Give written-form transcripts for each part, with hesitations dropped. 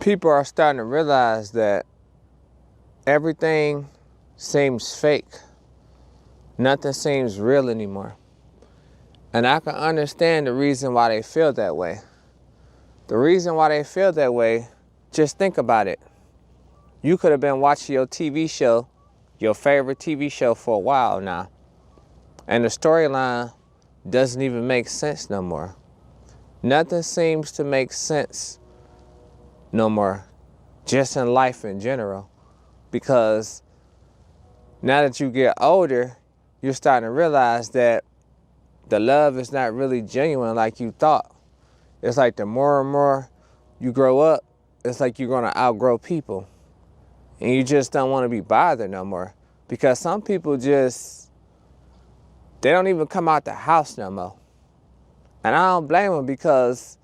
People are starting to realize that everything seems fake. Nothing seems real anymore. And I can understand the reason why they feel that way. The reason why they feel that way, just think about it. You could have been watching your TV show, your favorite TV show, for a while now, and the storyline doesn't even make sense no more. Nothing seems to make sense no more, just in life in general, because now that you get older, you're starting to realize that the love is not really genuine like you thought. It's like the more and more you grow up, it's like you're gonna outgrow people. And you just don't want to be bothered no more. Because some people just, they don't even come out the house no more. And I don't blame them, because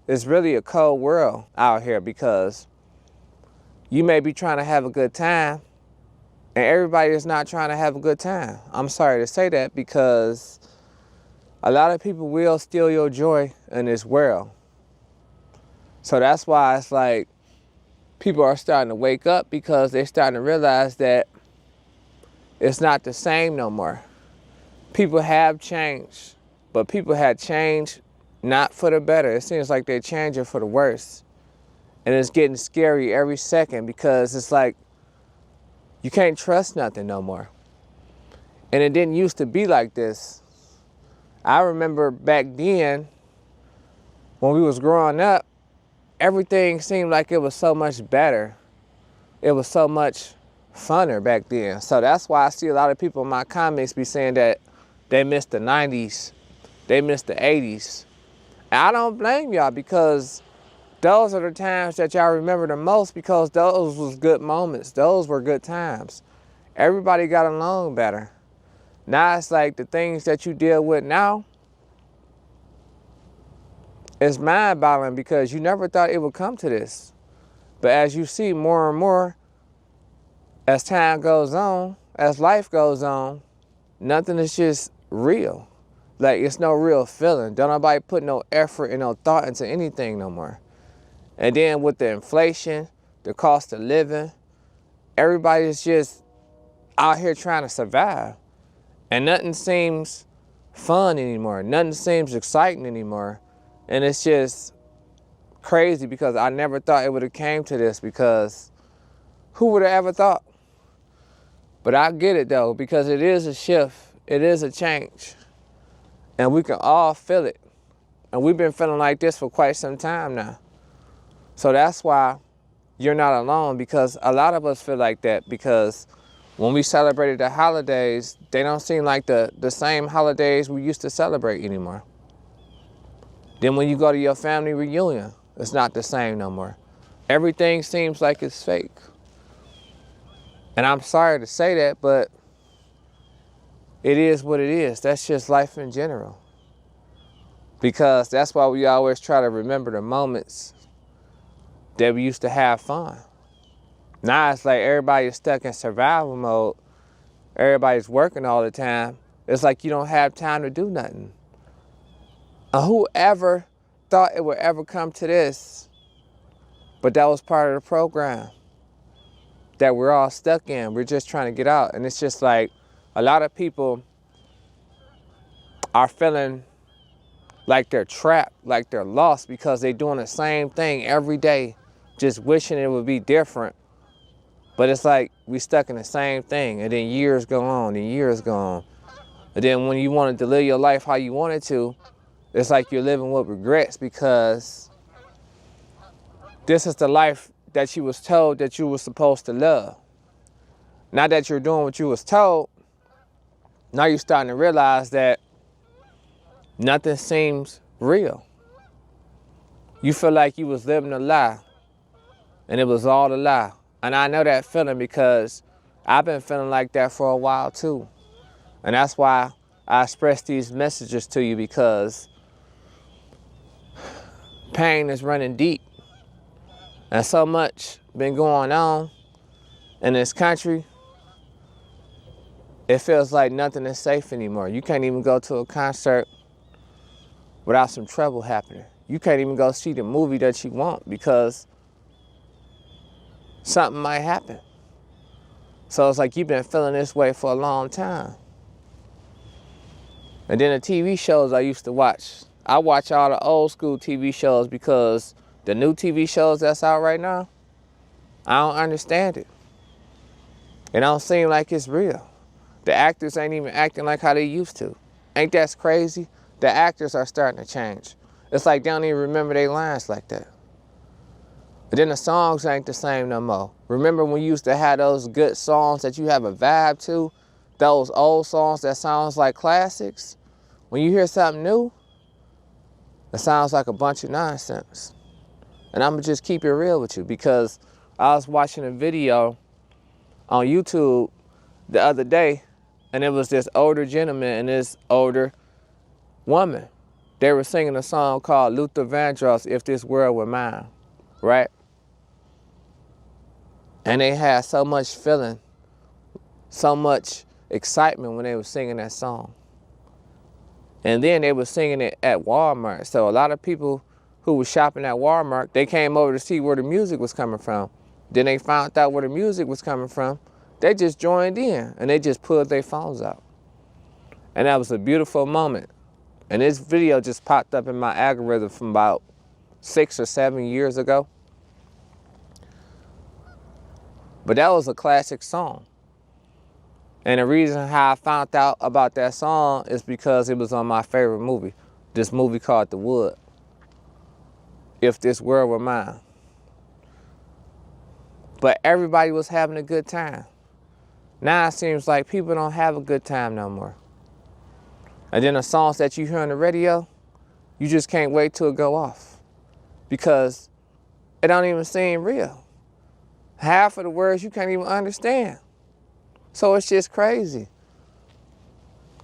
it's really a cold world out here, because you may be trying to have a good time and everybody is not trying to have a good time. I'm sorry to say that, because a lot of people will steal your joy in this world. So that's why it's like people are starting to wake up, because they're starting to realize that it's not the same no more. People have changed, but people had changed not for the better. It seems like they're changing for the worse. And it's getting scary every second, because it's like you can't trust nothing no more. And it didn't used to be like this. I remember back then, when we was growing up, everything seemed like it was so much better. It was so much funner back then. So that's why I see a lot of people in my comments be saying that they miss the 90s, they miss the 80s. And I don't blame y'all, because those are the times that y'all remember the most, because those was good moments. Those were good times. Everybody got along better. Now it's like the things that you deal with now, it's mind-boggling, because you never thought it would come to this. But as you see more and more, as time goes on, as life goes on, nothing is just real. Like, it's no real feeling. Don't nobody put no effort and no thought into anything no more. And then with the inflation, the cost of living, everybody's just out here trying to survive. And nothing seems fun anymore. Nothing seems exciting anymore. And it's just crazy, because I never thought it would have came to this, because who would have ever thought? But I get it though, because it is a shift. It is a change. And we can all feel it. And we've been feeling like this for quite some time now. So that's why you're not alone, because a lot of us feel like that, because when we celebrated the holidays, they don't seem like the same holidays we used to celebrate anymore. Then when you go to your family reunion, it's not the same no more. Everything seems like it's fake. And I'm sorry to say that, but it is what it is. That's just life in general. Because that's why we always try to remember the moments that we used to have fun. Now it's like everybody's stuck in survival mode. Everybody's working all the time. It's like you don't have time to do nothing. And whoever thought it would ever come to this? But that was part of the program that we're all stuck in. We're just trying to get out. And it's just like a lot of people are feeling like they're trapped, like they're lost, because they're doing the same thing every day, just wishing it would be different. But it's like we stuck in the same thing, and then years go on and years go on. And then when you wanted to live your life how you wanted to, it's like you're living with regrets, because this is the life that you was told that you were supposed to love. Now that you're doing what you was told, now you're starting to realize that nothing seems real. You feel like you was living a lie, and it was all a lie. And I know that feeling, because I've been feeling like that for a while too. And that's why I express these messages to you, because pain is running deep. And so much been going on in this country, it feels like nothing is safe anymore. You can't even go to a concert without some trouble happening. You can't even go see the movie that you want, because something might happen. So it's like you've been feeling this way for a long time. And then the TV shows I used to watch. I watch all the old school TV shows because the new TV shows that's out right now, I don't understand it. It don't seem like it's real. The actors ain't even acting like how they used to. Ain't that crazy? The actors are starting to change. It's like they don't even remember their lines like that. But then the songs ain't the same no more. Remember when you used to have those good songs that you have a vibe to? Those old songs that sounds like classics? When you hear something new, it sounds like a bunch of nonsense. And I'm gonna just keep it real with you because I was watching a video on YouTube the other day, and it was this older gentleman and this older woman. They were singing a song called Luther Vandross, If This World Were Mine, right? And they had so much feeling, so much excitement when they were singing that song. And then they were singing it at Walmart. So a lot of people who were shopping at Walmart, they came over to see where the music was coming from. Then they found out where the music was coming from. They just joined in and they just pulled their phones out. And that was a beautiful moment. And this video just popped up in my algorithm from about 6 or 7 years ago. But that was a classic song. And the reason how I found out about that song is because it was on my favorite movie. This movie called The Wood. If This World Were Mine. But everybody was having a good time. Now it seems like people don't have a good time no more. And then the songs that you hear on the radio, you just can't wait till it go off. Because it don't even seem real. Half of the words you can't even understand. So it's just crazy.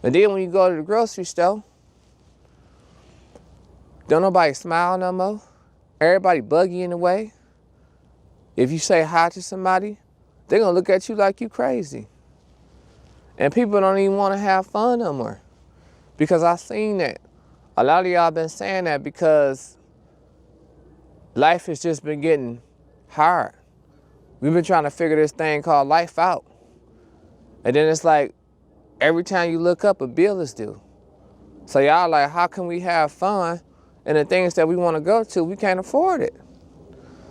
And then when you go to the grocery store, don't nobody smile no more. Everybody bug you in the way. If you say hi to somebody, they're gonna look at you like you crazy. And people don't even wanna have fun no more. Because I seen that. A lot of y'all been saying that because life has just been getting hard. We've been trying to figure this thing called life out. And then it's like, every time you look up, a bill is due. So y'all like, how can we have fun? And the things that we want to go to, we can't afford it.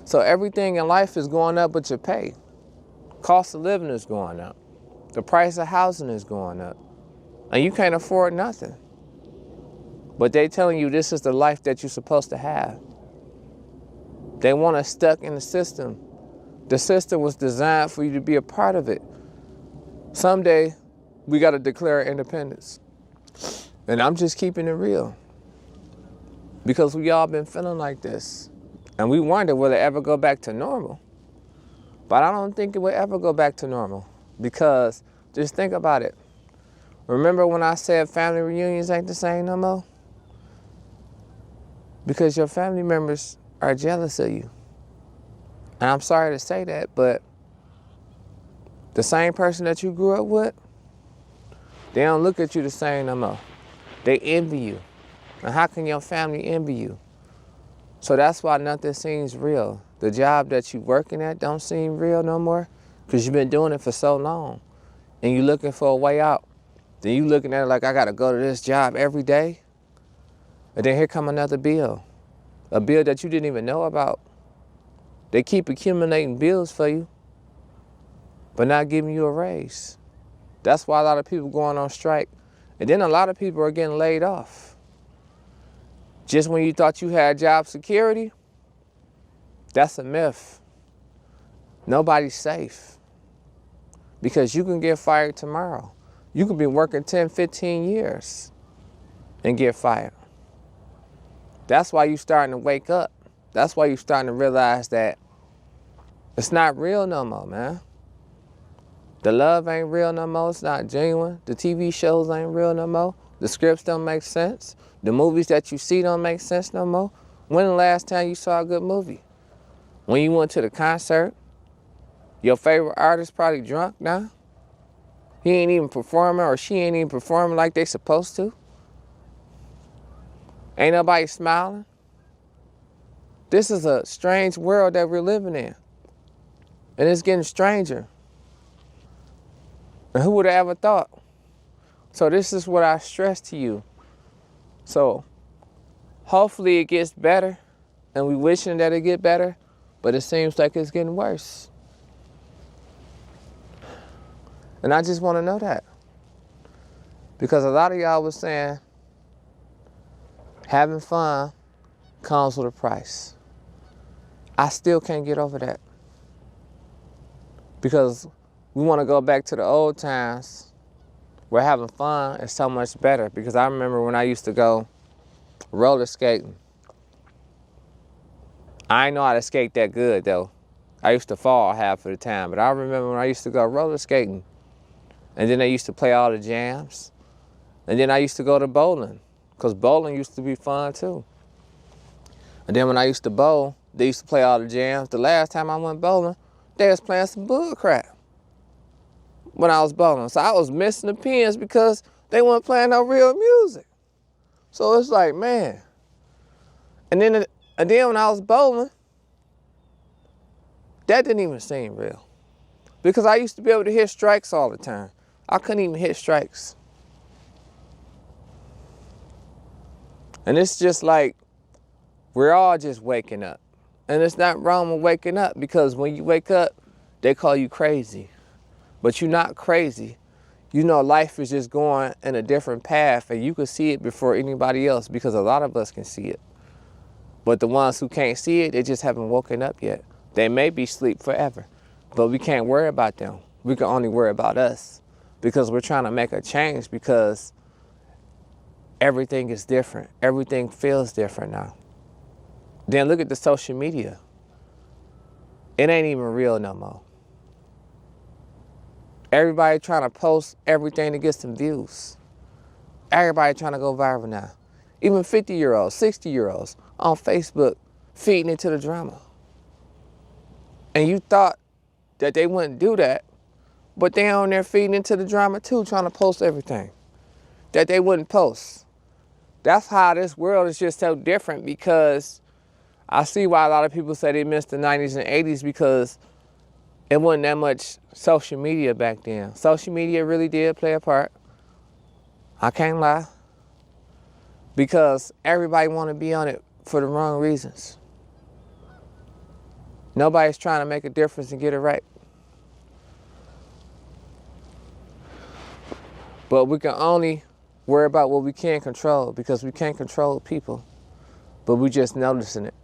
So everything in life is going up but your pay. Cost of living is going up. The price of housing is going up. And you can't afford nothing. But they telling you this is the life that you're supposed to have. They want us stuck in the system. The system was designed for you to be a part of it. Someday, we got to declare independence. And I'm just keeping it real. Because we all been feeling like this. And we wonder, will it ever go back to normal? But I don't think it will ever go back to normal. Because, just think about it. Remember when I said family reunions ain't the same no more? Because your family members are jealous of you. And I'm sorry to say that, but the same person that you grew up with, they don't look at you the same no more. They envy you. And how can your family envy you? So that's why nothing seems real. The job that you're working at don't seem real no more because you've been doing it for so long. And you're looking for a way out. Then you looking at it like, I got to go to this job every day. And then here come another bill. A bill that you didn't even know about. They keep accumulating bills for you, but not giving you a raise. That's why a lot of people going on strike. And then a lot of people are getting laid off. Just when you thought you had job security, that's a myth. Nobody's safe. Because you can get fired tomorrow. You could be working 10, 15 years and get fired. That's why you're starting to wake up. That's why you're starting to realize that it's not real no more, man. The love ain't real no more. It's not genuine. The TV shows ain't real no more. The scripts don't make sense. The movies that you see don't make sense no more. When the last time you saw a good movie? When you went to the concert? Your favorite artist probably drunk now? He ain't even performing or she ain't even performing like they supposed to? Ain't nobody smiling? This is a strange world that we're living in. And it's getting stranger. And who would have ever thought? So this is what I stress to you. So hopefully it gets better, and we wishing that it get better, but it seems like it's getting worse. And I just want to know that. Because a lot of y'all was saying having fun comes with a price. I still can't get over that. Because we want to go back to the old times where having fun is so much better. Because I remember when I used to go roller skating. I ain't know how to skate that good though. I used to fall half of the time. But I remember when I used to go roller skating. And then I used to play all the jams. And then I used to go to bowling. Because bowling used to be fun too. And then when I used to bowl, they used to play all the jams. The last time I went bowling, they was playing some bull crap when I was bowling. So I was missing the pins because they weren't playing no real music. So it's like, man. And then when I was bowling, that didn't even seem real. Because I used to be able to hit strikes all the time. I couldn't even hit strikes. And it's just like, we're all just waking up. And it's not wrong with waking up, because when you wake up, they call you crazy. But you're not crazy. You know life is just going in a different path, and you can see it before anybody else, because a lot of us can see it. But the ones who can't see it, they just haven't woken up yet. They may be asleep forever, but we can't worry about them. We can only worry about us, because we're trying to make a change, because everything is different. Everything feels different now. Then look at the social media. It ain't even real no more. Everybody trying to post everything to get some views. Everybody trying to go viral now. Even 50-year-olds, 60-year-olds on Facebook feeding into the drama. And you thought that they wouldn't do that, but they on there feeding into the drama too, trying to post everything that they wouldn't post. That's how this world is just so different, because I see why a lot of people say they missed the 90s and 80s, because it wasn't that much social media back then. Social media really did play a part. I can't lie. Because everybody want to be on it for the wrong reasons. Nobody's trying to make a difference and get it right. But we can only worry about what we can control, because we can't control people. But we just noticing it.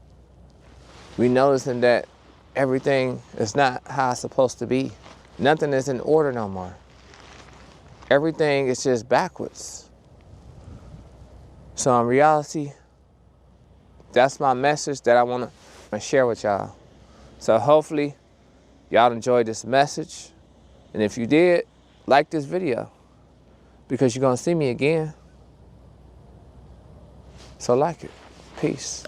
We noticing that everything is not how it's supposed to be. Nothing is in order no more. Everything is just backwards. So in reality, that's my message that I want to share with y'all. So hopefully y'all enjoyed this message. And if you did, like this video, because you're going to see me again. So like it. Peace.